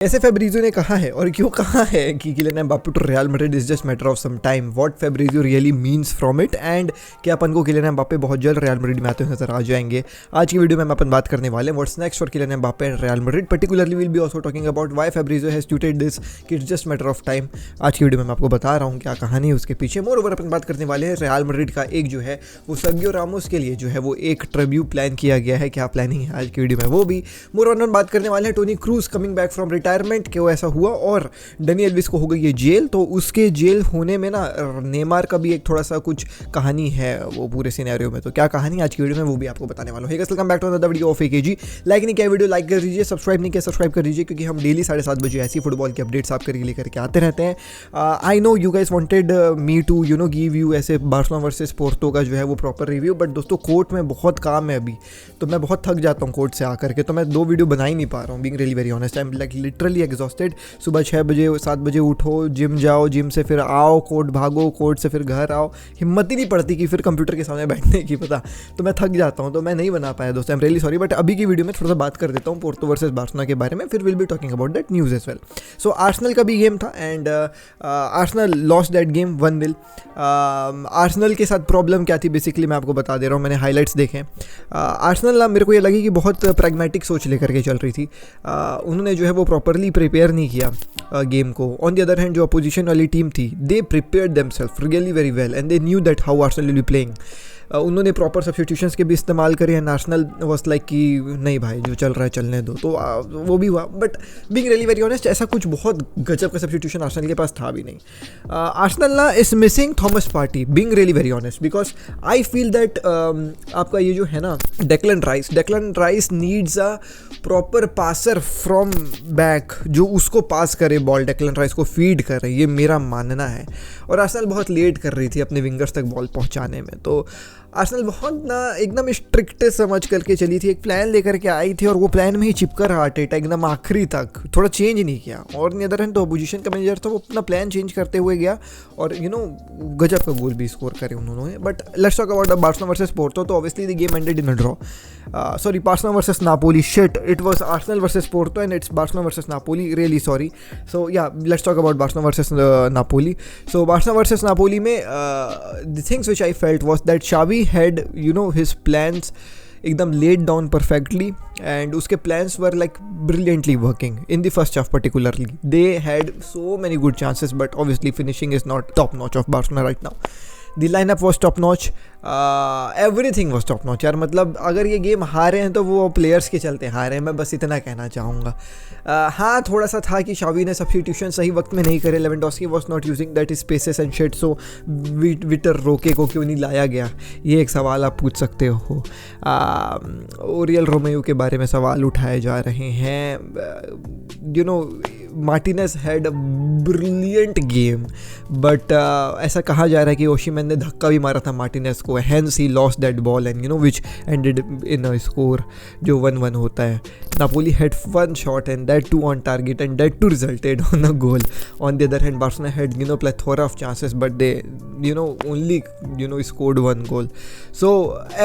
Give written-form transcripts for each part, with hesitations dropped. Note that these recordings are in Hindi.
ऐसे फैब्रिज़ियो ने कहा है और क्यों कहा है कि Kylian Mbappe to Real Madrid is just matter of some time, what Fabrizio really means from it, and क्या अपन को किलियन एम्बाप्पे बहुत जल्द रियल मैड्रिड में आते हुए नजर आ जाएंगे। आज की वीडियो में हम अपन बात करने वाले हैं what's next for Kylian Mbappe and Real Madrid. Particularly will be also talking about why Fabrizio has tweeted this कि it's just matter of time. आज की वीडियो में मैं आपको बता रहा हूँ क्या कहानी है उसके पीछे। मोर ओवर अपन बात करने वाले हैं रियल मैड्रिड का एक जो है वो सर्गियो रामोस के लिए जो है वो एक ट्रिब्यूट प्लान किया गया है। क्या प्लानिंग है आज की वीडियो में वो भी। मोर ओवर बात करने वाले हैं Toni Kroos coming back from retirement, क्यों ऐसा हुआ, और डैनी एल्विस को हो गई ये जेल, तो उसके जेल होने में ना नेमार का भी एक थोड़ा सा कुछ कहानी है वो पूरे सिनेरियो में। तो क्या कहानी आज की वीडियो में वो भी आपको बताने वाला हूं। Welcome back to another video of AKG. Like नहीं किया वीडियो लाइक कर दीजिए, सब्सक्राइब नहीं किया सब्सक्राइब कर दीजिए, क्योंकि हम डेली 7:30 बजे ऐसी फुटबॉल की अपडेट्स आपके लिए लेकर आते रहते हैं। I know you guys wanted me to give you ऐसे बार्सिलोना वर्सेस पोर्टो का जो है वो प्रॉपर रिव्यू, बट दोस्तों कोर्ट में बहुत काम है अभी, तो मैं बहुत थक जाता हूँ कोर्ट से आकर के, तो मैं 2 वीडियो बना ही नहीं पा रहा हूँ। Being really very honest, I am like literally exhausted. सुबह 6 बजे 7 बजे उठो, जिम जाओ, जिम से फिर आओ, कोर्ट भागो, कोर्ट से फिर घर आओ, हिम्मत ही नहीं पड़ती कि फिर कंप्यूटर के सामने बैठने की, पता, तो मैं थक जाता हूँ, तो मैं नहीं बना पाया दोस्तों, I am really sorry. But अभी की वीडियो में थोड़ा सा बात कर देता हूँ पोर्टो वर्सेस बार्सिलोना के बारे में, फिर will be talking about that news as well. So Arsenal का भी गेम था and Arsenal lost that game 1-0। Arsenal के साथ प्रॉब्लम क्या थी बेसिकली मैं आपको बता दे रहा हूँ, मैंने हाईलाइट्स देखे। आर्सेनल ना मेरे को ये लगी कि बहुत प्रैग्मेटिक सोच लेकर के चल रही थी, उन्होंने जो है वो प्रॉपरली प्रिपेयर नहीं किया गेम को। ऑन द अदर हैंड जो अपोजिशन वाली टीम थी, they prepared themselves really very well and they knew that how Arsenal will be playing. उन्होंने प्रॉपर सब्स्टिट्यूशंस के भी इस्तेमाल करे एंड आर्सेनल वाज लाइक कि नहीं भाई जो चल रहा है चलने दो, तो वो भी हुआ। But being really very honest, ऐसा कुछ बहुत गजब का सब्स्टिट्यूशन आर्सेनल के पास था भी नहीं। आर्सेनल ना is missing Thomas party, being really very honest, because I feel that आपका ये जो है ना Declan rice needs a proper passer from back, जो उसको पास करे बॉल, डेक्लन राइस को फीड करे, ये मेरा मानना है। और आर्सेनल बहुत लेट कर रही थी अपने विंगर्स तक बॉल पहुंचाने में, तो आर्सेनल बहुत ना एकदम स्ट्रिक्ट समझ करके चली थी, एक प्लान लेकर के आई थी और वो प्लान में ही चिपका रहा टेटा एकदम आखिरी तक, थोड़ा चेंज नहीं किया। और अदर हैंड तो अपोजिशन का मैनेजर था, वो अपना प्लान चेंज करते हुए गया और गजब का गोल भी स्कोर करे उन्होंने। But let's talk about Barcelona versus Porto. तो obviously the game ended in a draw, sorry Barcelona versus Napoli, shit, it was Arsenal versus Porto and it's Barcelona versus Napoli, really sorry. So yeah let's talk about Barcelona versus Napoli. So Barcelona versus Napoli में the things which I felt was that Xavi had his plans एकदम laid down perfectly and उसके plans were like brilliantly working in the first half particularly. They had so many good chances, but obviously finishing is not top notch of Barcelona right now. The lineup was top notch, everything was top notch यार। मतलब अगर ये गेम हारे हैं तो वो प्लेयर्स के चलते हारे हैं, मैं बस इतना कहना चाहूँगा। हाँ थोड़ा सा था कि शावी ने सब्स्टिट्यूशन सही वक्त में नहीं करे, Lewandowski was not using that spaces and shit, so Vitor Roque को क्यों नहीं लाया गया, ये एक सवाल आप पूछ सकते हो। ओरियल रोमेयो के बारे में सवाल उठाए जा रहे हैं। Martinez had a brilliant game, but ऐसा कहा जा रहा है कि ओशिमैन ने धक्का भी मारा था मार्टिनेज को, hence he lost that ball and which ended in a score जो 1-1 होता है। Napoli had 1 shot and that too on target and that too resulted on a goal. On the other hand Barcelona had plethora of chances, but they only scored 1 goal. So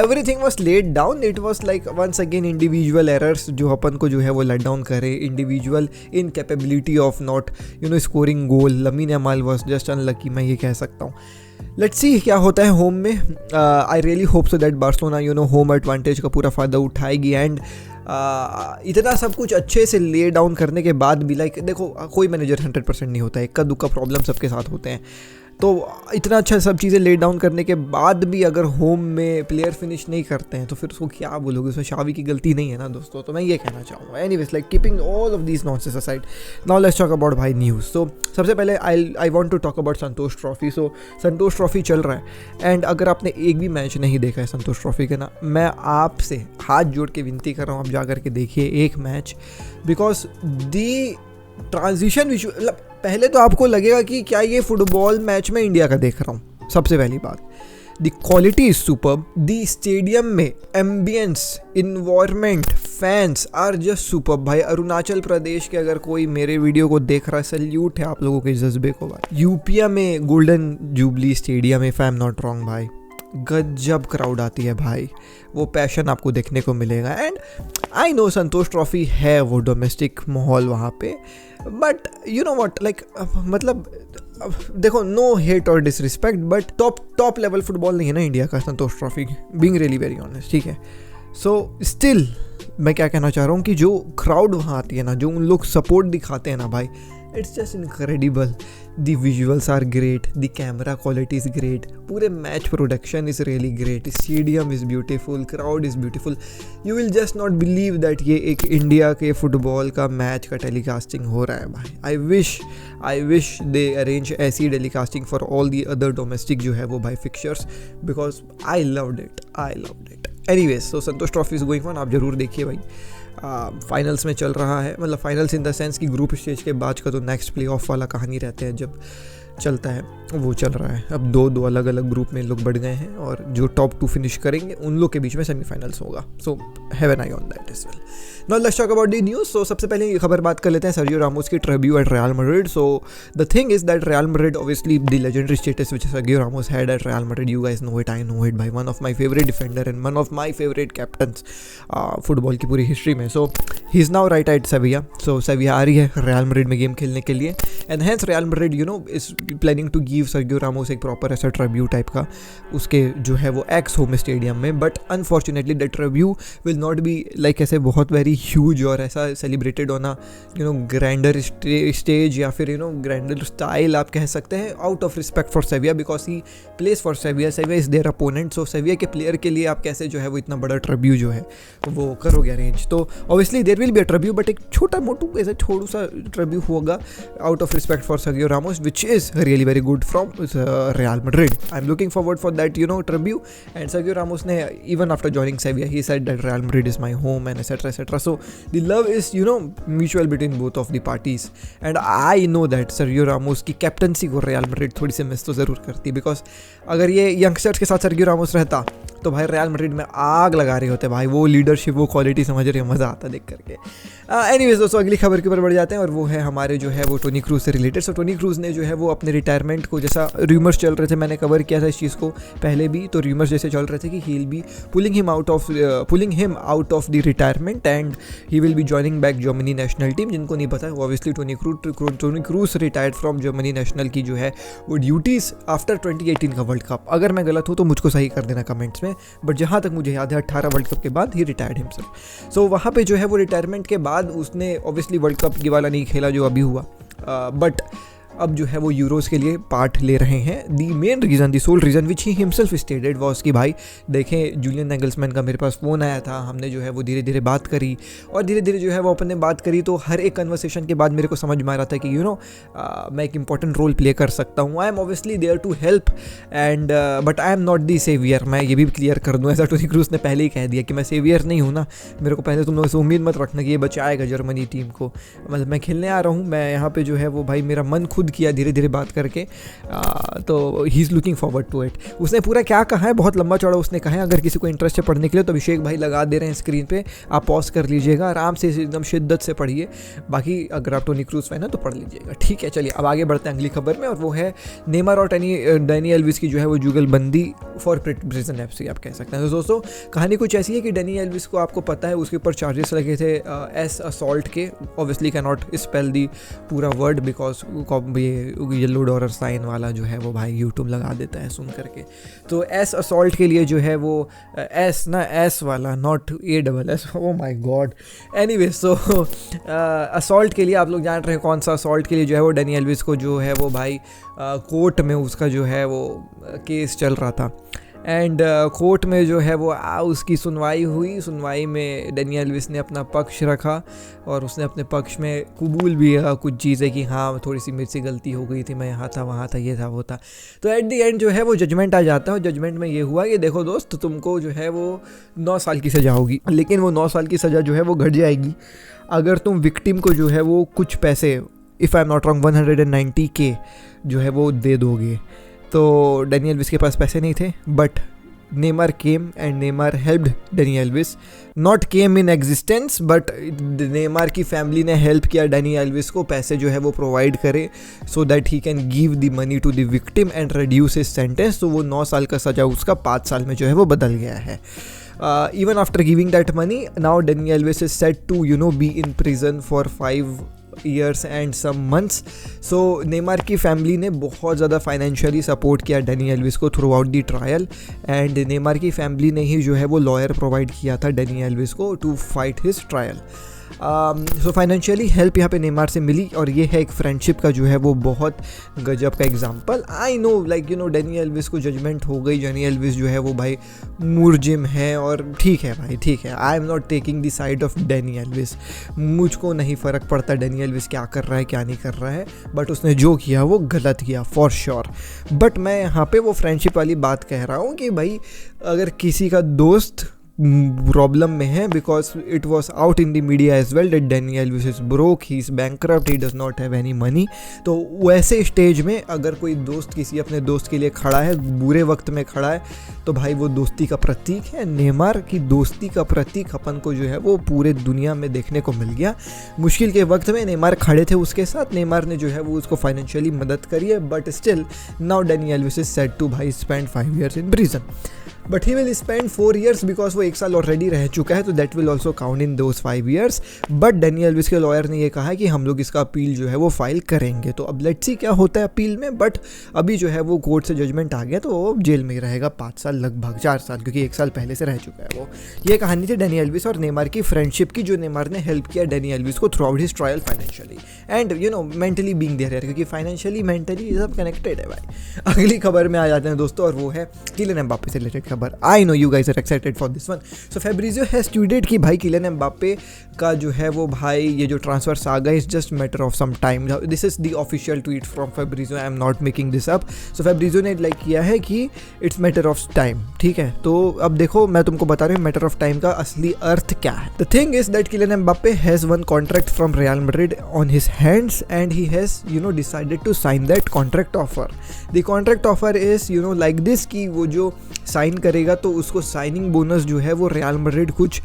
everything was laid down. It was like once again individual errors जो अपन को जो है वो let down करे, individual incapability of not scoring goal. Lamin Yamal was just unlucky, मैं ये कह सकता हूँ। लेट्स सी क्या होता है होम में। I really hope so that Barcelona home advantage का पूरा फ़ायदा उठाएगी एंड इतना सब कुछ अच्छे से ले डाउन करने के बाद भी लाइक देखो कोई मैनेजर 100% नहीं होता है, इक्का दुक्का प्रॉब्लम सबके साथ होते हैं, तो इतना अच्छा सब चीज़ें ले डाउन करने के बाद भी अगर होम में प्लेयर फिनिश नहीं करते हैं तो फिर उसको क्या बोलोगे, उसमें शावी की गलती नहीं है ना दोस्तों, तो मैं ये कहना चाहूँगा। Anyways like keeping all of these nonsense aside, now let's talk about भाई न्यूज़। सो सबसे पहले I want to talk about Santosh trophy. So Santosh trophy चल रहा है एंड अगर आपने एक भी मैच नहीं देखा है संतोष ट्रॉफी के ना, मैं आपसे हाथ जोड़ के विनती कर रहा हूँ आप जा करके देखिए एक मैच, बिकॉज दी ट्रांजिशन विच पहले तो आपको लगेगा कि क्या ये फुटबॉल मैच में इंडिया का देख रहा हूँ। सबसे पहली बात, the quality is superb, the stadium में ambience, environment, fans are just superb भाई। अरुणाचल प्रदेश के अगर कोई मेरे वीडियो को देख रहा है, सल्यूट है आप लोगों के जज्बे को भाई। यूपीया में golden jubilee stadium, if I am not wrong भाई, गजब क्राउड आती है भाई, वो पैशन आपको देखने को मिलेगा। And I know Santosh trophy है वो डोमेस्टिक माहौल वहाँ पे, but you know what, like मतलब देखो, नो हेट और disrespect, but top level football नहीं है ना इंडिया का Santosh trophy, being really very honest, ठीक है। सो स्टिल मैं क्या कहना चाह रहा हूँ कि जो क्राउड वहाँ आती है ना, जो उन लोग सपोर्ट दिखाते हैं ना भाई, it's just incredible. The visuals are great, the camera quality is great, पूरे match production is really great, stadium is beautiful, crowd is beautiful. You will just not believe that ये एक इंडिया के फुटबॉल का मैच का टेलीकास्टिंग हो रहा है भाई। आई विश दे अरेंज ऐसी telecasting for all the other domestic जो है वो भाई fixtures, because I loved it. Anyways, so Santosh trophy is going on, आप जरूर देखिए भाई। फाइनल्स में चल रहा है, मतलब फाइनल्स इन द सेंस कि ग्रुप स्टेज के बाद का तो नेक्स्ट प्ले ऑफ वाला कहानी रहते हैं जब चलता है, वो चल रहा है। अब दो अलग अलग ग्रुप में लोग बढ़ गए हैं और जो टॉप 2 फिनिश करेंगे उन लोग के बीच में सेमीफाइनल्स होगा। So have an eye on that as well. Now let's talk about the news. So सबसे पहले ये खबर बात कर लेते हैं सर्जियो रामोस की tribute at Real Madrid. So the thing is that Real Madrid, obviously the legendary status which Sergio Ramos had at Real Madrid, you guys know it, I know it भाई, one of my favourite defender and one of my favourite captains football की पूरी हिस्ट्री में। So he is now right at Sevilla. So Sevilla आ रही है रियल मैड्रिड में गेम खेलने के लिए, and hence Real Madrid you know is planning to give Sergio Ramos एक प्रॉपर ऐसा ट्रिब्यूट टाइप का उसके जो है वो एक्स होम स्टेडियम में। But unfortunately the tribute will not be like ऐसे बहुत वेरी ह्यूज और ऐसा celebrated on a you no grander stage या फिर यू नो ग्रैंडर स्टाइल आप कह सकते हैं, out of respect for Sevilla, because he plays for Sevilla is their opponent. So Sevilla के प्लेयर के लिए आप कैसे जो है वो इतना बड़ा ट्रिब्यूट जो है वो करोगे अरेंज। तो obviously there will be a tribute, but एक छोटा मोटू ऐसा छोटू सा ट्रिब्यूट होगा out of respect for Sergio Ramos, which is really very good from Real Madrid. I'm looking forward for that, you know, tribute. And Sergio Ramos ne, even after joining Sevilla, he said that Real Madrid is my home and etc. So the love is, you know, mutual between both of the parties. And I know that Sergio Ramos की कैप्टनसी को Real Madrid थोड़ी सी मिस तो ज़रूर करती, बिकॉज अगर ये यंगस्टर्स के साथ Sergio Ramos रहता तो भाई रियल मैड्रिड में आग लगा रहे होते भाई, वो लीडरशिप वो क्वालिटी समझ रहे, मज़ा आता देख करके। एनीवेज दोस्तों, अगली खबर के ऊपर बढ़ जाते हैं और वो है हमारे जो है वो टोनी क्रूज से रिलेटेड। सो टोनी क्रूज ने जो है वो अपने रिटायरमेंट को, जैसा रूमर्स चल रहे थे, मैंने कवर किया था इस चीज़ को पहले भी, तो रूमर्स जैसे चल रहे थे कि he will be pulling him out of the retirement and he will be joining back Germany national team. जिनको नहीं पता, obviously Toni Kroos retired from Germany national की जो है वो ड्यूटीज़ आफ्टर 2018 का वर्ल्ड कप। अगर मैं गलत हूँ तो मुझको सही कर देना कमेंट्स में, बट जहाँ तक मुझे याद है 18 वर्ल्ड कप के बाद ही रिटायर्ड हिमसेल्फ। सो वहाँ पे जो है वो रिटायरमेंट के बाद उसने ऑब्वियसली वर्ल्ड कप की वाला नहीं खेला जो अभी हुआ, बट अब जो है वो यूरोज़ के लिए पार्ट ले रहे हैं। The main reason, the sole reason which he himself stated was कि भाई देखें, जूलियन नेगल्समैन का मेरे पास फ़ोन आया था, हमने जो है वो धीरे धीरे बात करी और धीरे धीरे जो है वो अपन ने बात करी, तो हर एक कन्वर्सेशन के बाद मेरे को समझ में आ रहा था कि यू नो मैं एक इंपॉर्टेंट रोल प्ले कर सकता हूँ। I am obviously there to help and but I am not the saviour. मैं ये भी क्लियर कर दूँ, ऐसा टोनी क्रूज ने पहले ही कह दिया कि मैं सेवियर नहीं हूँ ना, मेरे को पहले तुम लोग से उम्मीद मत रखना कि ये बचाएगा जर्मनी टीम को। मतलब मैं खेलने आ रहा हूँ, मैं यहाँ पे जो है वो भाई मेरा मन खुद किया धीरे धीरे बात करके, तो he is looking forward to it. उसने पूरा क्या कहा है, बहुत लंबा चौड़ा उसने कहा है। अगर किसी को इंटरेस्ट है पढ़ने के लिए तो अभिषेक भाई लगा दे रहे हैं स्क्रीन पे, आप पॉज कर लीजिएगा, आराम से एकदम शिद्दत से पढ़िए। बाकी अगर आप टोनी क्रूज फैन है तो पढ़ लीजिएगा, ठीक है। चलिए अब आगे बढ़ते हैं अगली खबर में, और वो है नेमार और डैनी एल्विस की जो है वो जुगलबंदी फॉर प्रिजन एफसी आप कह सकते हैं। तो दोस्तों कहानी कुछ ऐसी है कि डैनी एल्विस को आपको पता है उसके ऊपर चार्जेस लगे थे एस असॉल्ट के। ऑब्वियसली कैन नॉट स्पेल दी पूरा वर्ड बिकॉज ये येलो डॉलर साइन वाला जो है वो भाई यूट्यूब लगा देता है सुन करके। तो एस असॉल्ट के लिए जो है वो एस वाला, not ASS, oh my God. Anyway so assault के लिए आप लोग जान रहे हैं कौन सा असॉल्ट के लिए जो है वो डैनी एल्विस को जो है वो भाई कोर्ट में उसका जो है वो केस चल रहा था। एंड कोर्ट में जो है वो उसकी सुनवाई हुई। सुनवाई में डैनी एल्विस ने अपना पक्ष रखा और उसने अपने पक्ष में कबूल भी कुछ चीज़ें कि हाँ थोड़ी सी मेरे से गलती हो गई थी, मैं यहाँ था वहाँ था ये था वो था। तो एट दी एंड जो है वो जजमेंट आ जाता है और जजमेंट में ये हुआ कि देखो दोस्त, तुमको जो है वो 9 साल की सज़ा होगी, लेकिन वो 9 साल की सज़ा जो है वो घट जाएगी अगर तुम विक्टिम को जो है वो कुछ पैसे, if I am not wrong 190K जो है वो दे दोगे। तो डैनी एल्विस के पास पैसे नहीं थे, but Neymar came and Neymar helped Dani Alves. Not came in existence, but Neymar की फैमिली ने हेल्प किया डैनी एल्विस को पैसे जो है वो प्रोवाइड करे so that he can give the money to the victim and reduce his sentence. तो वो 9 साल का सजा उसका 5 साल में जो है वो बदल गया है. Even after giving that money, now Dani Alves is said to be in prison for 5 years and some months. So Neymar की फैमिली ने बहुत ज़्यादा फाइनेंशियली सपोर्ट किया डैनी एल्विस को throughout the trial, and Neymar की फैमिली ने ही जो है वो लॉयर प्रोवाइड किया था डैनी एल्विस को to fight his trial. So financially help यहाँ पे नेमार से मिली, और ये है एक फ्रेंडशिप का जो है वो बहुत गजब का example. I know Danny Alves को जजमेंट हो गई, डैनी एल्विस जो है वो भाई मुरजिम है, और ठीक है भाई, ठीक है. आई am not taking the side of Danny Elvis. मुझको नहीं फ़र्क पड़ता डैनी एल्विस क्या कर रहा है क्या नहीं कर रहा है, बट उसने जो किया वो गलत किया फॉर श्योर. बट मैं यहाँ पे वो फ्रेंडशिप वाली बात कह रहा हूँ कि भाई अगर किसी का दोस्त प्रॉब्लम में है, because it was out in the media as well that Dani Alves is broke, he is bankrupt, he does not have any money. तो वैसे स्टेज में अगर कोई दोस्त किसी अपने दोस्त के लिए खड़ा है, बुरे वक्त में खड़ा है, तो भाई वो दोस्ती का प्रतीक है. नेमार की दोस्ती का प्रतीक अपन को जो है वो पूरे दुनिया में देखने को मिल गया. मुश्किल के वक्त में नेमार खड़े थे उसके साथ, नेमार ने जो है वो उसको फाइनेंशियली मदद करी है, but still now Dani Alves is said to भाई spend 5 years in prison. But he will spend 4 years because वो 1 साल ऑलरेडी रह चुका है, तो that will also count in those 5 years. But Dani Alves के लॉयर ने ये कहा कि हम लोग इसका अपील जो है वो फाइल करेंगे. तो अब लेट्स सी क्या होता है अपील में. बट अभी जो है वो कोर्ट से जजमेंट आ गया, तो वो जेल में ही रहेगा 5 साल, लगभग 4 साल, क्योंकि 1 साल पहले से रह चुका है वो. ये कहानी थी डैनी एल्विस और नेमार की फ्रेंडशिप की, जो नेमार ने हेल्प किया डैनी एल्विस को throughout his trial financially and mentally being there, क्योंकि फाइनेंशियली मेंटली ये सब कनेक्टेड है भाई. अगली खबर में आ जाते हैं दोस्तों, और वो है किलियन एम्बापे से रिलेटेड खबर. आई know you guys are excited for this one. So Fabrizio has tweeted कि भाई किलियन एम्बापे का जो है वो भाई ये जो transfer saga is just matter of some time. This is the official tweet from Fabrizio. I am not making this up. So Fabrizio ने लाइक किया है कि it's matter of time. ठीक है, तो अब देखो मैं तुमको बता रहा हूँ matter of time का असली अर्थ क्या है. The thing is that Kylian Mbappe has one contract from Real Madrid on his hands and he has decided to sign that contract offer. The contract offer is like this कि वो जो साइन करेगा तो उसको साइनिंग बोनस जो है वो रियल मैड्रिड कुछ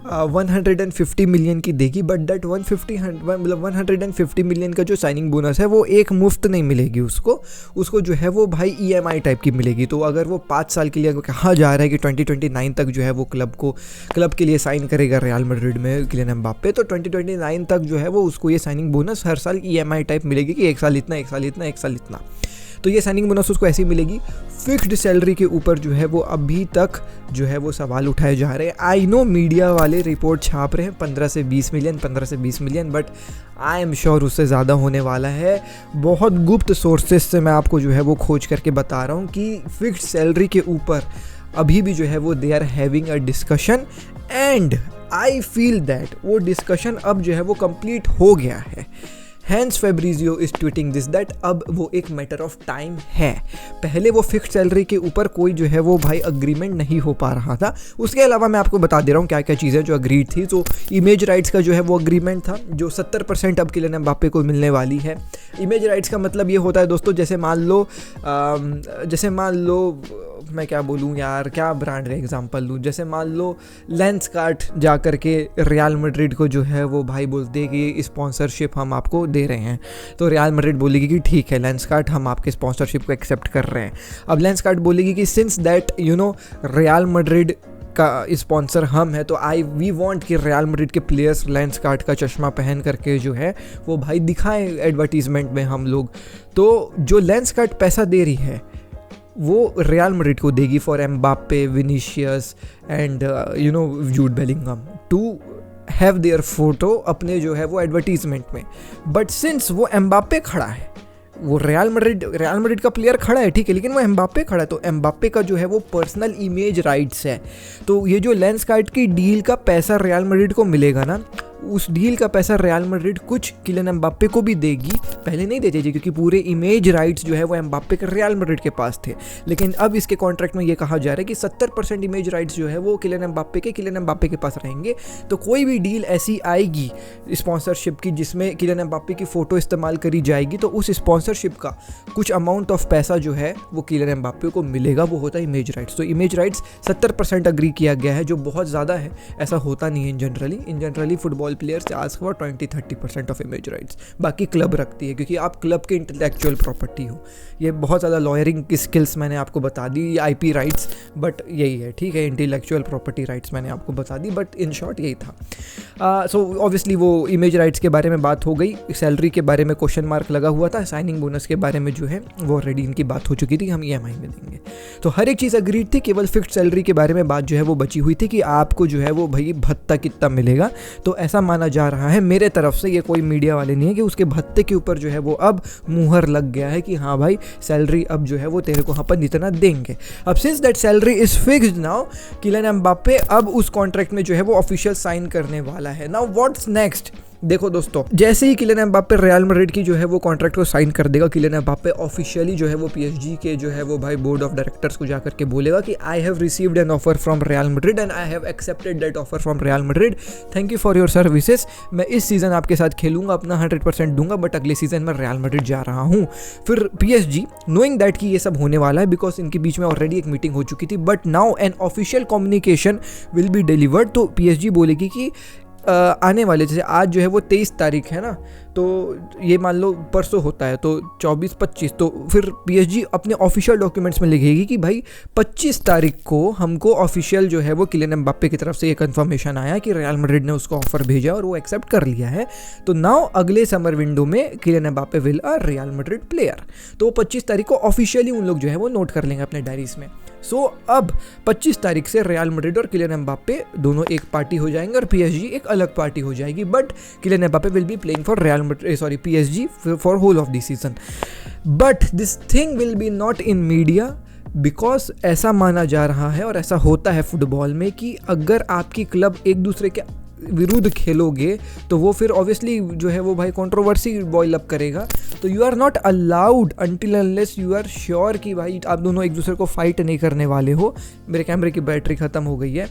150 मिलियन की देगी. बट दैट 150 मिलियन का जो साइनिंग बोनस है वो एक मुफ्त नहीं मिलेगी उसको जो है वो भाई EMI टाइप की मिलेगी. तो अगर वो 5 साल के लिए कहा जा रहा है कि 2029 तक जो है वो क्लब के लिए साइन करेगा रियल मैड्रिड में किलियन एम्बापे, तो 2029 तक जो है वो उसको ये साइनिंग बोनस हर साल EMI टाइप मिलेगी कि 1 साल इतना, 1 साल इतना, 1 साल इतना. तो ये साइनिंग बोनस उसको ऐसी मिलेगी. फिक्स्ड सैलरी के ऊपर जो है वो अभी तक जो है वो सवाल उठाए जा रहे हैं. आई नो मीडिया वाले रिपोर्ट छाप रहे हैं 15 से 20 million, but I am sure उससे ज़्यादा होने वाला है. बहुत गुप्त सोर्सेस से मैं आपको जो है वो खोज करके बता रहा हूँ कि फिक्स्ड सैलरी के ऊपर अभी भी जो है वो they are having a discussion, and I feel that वो डिस्कशन अब जो है वो कंप्लीट हो गया है. Hence Fabrizio is tweeting this that अब वो एक मैटर ऑफ टाइम है. पहले वो फिक्स्ड सैलरी के ऊपर कोई जो है वो भाई अग्रीमेंट नहीं हो पा रहा था. उसके अलावा मैं आपको बता दे रहा हूँ क्या क्या चीज़ें जो अग्रीड थी. तो इमेज राइट्स का जो है वो अग्रीमेंट था, जो 70% अब किलियन एम्बापे को मिलने वाली है. इमेज राइट्स का मतलब ये होता है दोस्तों, जैसे मान लो मैं क्या बोलूँ यार, क्या ब्रांड का एग्जांपल लूँ. जैसे मान लो लेंसकार्ट जा कर के रियल मैड्रिड को जो है वो भाई बोलते हैं कि स्पॉन्सरशिप हम आपको दे रहे हैं, तो रियल मैड्रिड बोलेगी कि ठीक है लेंसकार्ट हम आपके स्पॉन्सरशिप को एक्सेप्ट कर रहे हैं. अब लेंसकार्ट बोलेगी कि सिंस दैट रियल मैड्रिड का स्पॉन्सर हम है, तो वी वांट कि रियल मैड्रिड के प्लेयर्स लेंसकार्ट का चश्मा पहन करके जो है वो भाई दिखाएं एडवर्टीजमेंट में हम लोग. तो जो लेंसकार्ट पैसा दे रही है वो रियल मैड्रिड को देगी for Mbappe, Vinicius and Jude Bellingham to have their photo अपने जो है वो एडवर्टीजमेंट में. बट सिंस वो एम्बापे खड़ा है, वो रियल मैड्रिड का प्लेयर खड़ा है, ठीक है, लेकिन वो एम्बापे खड़ा है, तो एम्बापे का जो है वो पर्सनल इमेज राइट्स है. तो ये जो लेंसकार्ट की डील का पैसा रियल मैड्रिड को मिलेगा ना, उस डील का पैसा रियल मैड्रिड कुछ किलियन एम्बाप्पे को भी देगी, पहले नहीं देती थी क्योंकि पूरे इमेज राइट्स जो है वो एम्बाप्पे के रियल मैड्रिड के पास थे, लेकिन अब इसके कॉन्ट्रैक्ट में ये कहा जा रहा है कि 70% इमेज राइट्स जो है वो किलियन एम्बाप्पे के पास रहेंगे। तो कोई भी डील ऐसी आएगी स्पॉन्सरशिप की जिसमें किलियन एम्बाप्पे की फ़ोटो इस्तेमाल करी जाएगी, तो उस स्पॉन्सरशिप का कुछ अमाउंट ऑफ पैसा जो है वो किलियन एम्बाप्पे को मिलेगा, वो होता है इमेज राइट्स। तो इमेज राइट्स 70% अग्री किया गया है, जो बहुत ज़्यादा है, ऐसा होता नहीं है इन जनरली फुटबॉल प्लेयर्स से आज फॉर 20-30% ऑफ इमेज राइट्स, बाकी क्लब रखती है क्योंकि आप क्लब के इंटेलेक्चुअल प्रॉपर्टी हो। ये बहुत ज़्यादा लॉयरिंग की स्किल्स मैंने आपको बता दी, IP राइट्स, बट यही है, ठीक है, इंटेलेक्चुअल प्रॉपर्टी राइट्स मैंने आपको बता दी, बट इन शॉर्ट यही था। सो ऑब्वियसली वो इमेज राइट्स के बारे में बात हो गई, सैलरी के बारे में क्वेश्चन मार्क लगा हुआ था, साइनिंग बोनस के बारे में जो है वो ऑलरेडी इनकी बात हो चुकी थी, हम EMI में देंगे, तो हर एक चीज़ अग्रीड थी, केवल फिक्स्ड सैलरी के बारे में बात जो है वो बची हुई थी कि आपको जो है वो भाई भत्ता कितना मिलेगा। तो ऐसा माना जा रहा है मेरे तरफ से, ये कोई मीडिया वाले नहीं है, कि उसके भत्ते के ऊपर जो है वो अब मुहर लग गया है कि हाँ भाई सैलरी अब जो है वो तेरे को अपन इतना देंगे। अब since that salary is fixed now, Kylian Mbappe अब उस कॉन्ट्रैक्ट में जो है वो ऑफिशियल साइन करने वाला है। Now what's next? देखो दोस्तों, जैसे ही किलियन एम्बाप्पे रियल मैड्रिड की जो है वो कॉन्ट्रैक्ट को साइन कर देगा, किलियन एम्बाप्पे ऑफिशियली जो है वो PSG के जो है वो भाई बोर्ड ऑफ डायरेक्टर्स को जाकर के बोलेगा कि I have received an offer from real Madrid and I have accepted that offer from real Madrid, thank you for your services. मैं इस सीज़न आपके साथ खेलूंगा, अपना 100% दूंगा, बट अगले सीजन में रियल मैड्रिड जा रहा हूँ। फिर PSG नोइंग दैट कि ये सब होने वाला है, बिकॉज इनके बीच में ऑलरेडी एक मीटिंग हो चुकी थी, but now an official communication will be delivered. तो PSG बोलेगी कि आने वाले, जैसे आज जो है वो 23 तारीख है ना, तो ये मान लो परसों होता है, तो 24-25, तो फिर PSG अपने ऑफिशियल डॉक्यूमेंट्स में लिखेगी कि भाई 25 तारीख को हमको ऑफिशियल जो है वो किलियन एम्बाप्पे की तरफ से ये कंफर्मेशन आया कि रियल मैड्रिड ने उसको ऑफर भेजा और वो एक्सेप्ट कर लिया है। तो नाउ अगले समर विंडो में Kylian Mbappe will a Real Madrid player. तो 25 तारीख को ऑफिशियली उन लोग जो है वो नोट कर लेंगे अपने डायरीज में। सो अब 25 तारीख से रियल मैड्रिड और किलियन एम्बाप्पे दोनों एक पार्टी हो जाएंगे और PSG एक अलग पार्टी हो जाएगी, but Kylian Mbappe will be playing for PSG for whole of the season. But this thing will be not in media because ऐसा माना जा रहा है और ऐसा होता है फुटबॉल में कि अगर आपकी क्लब एक दूसरे के विरुद्ध खेलोगे तो वो फिर ऑब्वियसली जो है वो भाई कंट्रोवर्सी बॉयल अप करेगा। तो you are not allowed until unless you are sure कि भाई आप दोनों एक दूसरे को फाइट नहीं करने वाले हो। मेरे कैमरे की बैटरी ख़त्म हो गई है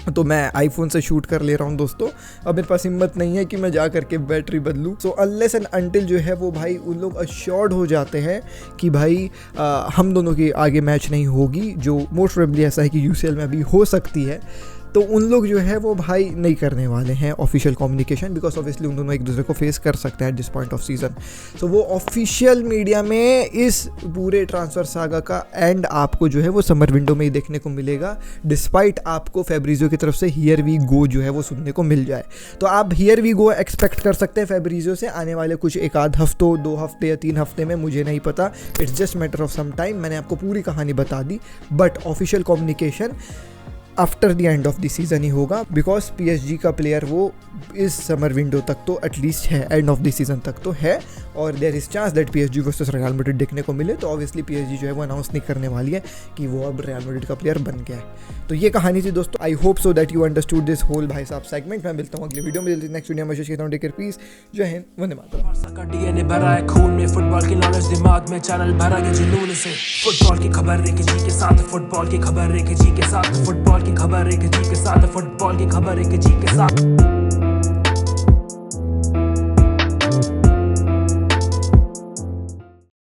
तो मैं आईफोन से शूट कर ले रहा हूँ दोस्तों, अब मेरे पास हिम्मत नहीं है कि मैं जा करके बैटरी बदलूँ। सो अनलेस एंड अनटिल जो है वो भाई उन लोग अश्योर्ड हो जाते हैं कि भाई हम दोनों की आगे मैच नहीं होगी, जो मोस्ट प्रोबेबली ऐसा है कि UCL में अभी हो सकती है, तो उन लोग जो है वो भाई नहीं करने वाले हैं ऑफिशियल कम्युनिकेशन, बिकॉज ऑब्वियसली उन दोनों एक दूसरे को फेस कर सकते हैं at this point of season. So वो ऑफिशियल मीडिया में इस पूरे ट्रांसफर सागा का एंड आपको जो है वो समर विंडो में ही देखने को मिलेगा, डिस्पाइट आपको फैब्रिजियो की तरफ से हियर वी गो जो है वो सुनने को मिल जाए। तो आप हियर वी गो एक्सपेक्ट कर सकते हैं फैब्रिजियो से आने वाले कुछ एक आध हफ्तों, 2 हफ्ते या 3 हफ्ते में, मुझे नहीं पता, it's just matter of some time. मैंने आपको पूरी कहानी बता दी, but official communication after the end of the season ही होगा, बिकॉज PSG का प्लेयर वो इस समर विंडो तक तो एटलीस्ट है, एंड ऑफ द सीज़न तक तो है, और there is chance that PSG versus Real Madrid देखने को मिले। तो ऑब्वियसली PSG जो है वो अनाउंस नहीं करने वाली है कि वो अब रियल मैड्रिड का प्लेयर बन गया है। तो ये कहानी थी दोस्तों, I hope so that you understood this whole भाई साहब सेगमेंट। मैं मिलता हूँ अगले वीडियो में, नेक्स्ट वीडियो में। कहता हूँ टेक केयर, पीस, जय हिंद, वंदे मातरम। डीएनए भरा है खून में, फुटबॉल की नॉलेज दिमाग में, चैनल भरा के जुनून से। फुटबॉल की खबर एक जी के साथ, फुटबॉल की खबर एक जी के साथ, फुटबॉल की खबर एक जी के साथ, फुटबॉल की खबर एक जी के साथ।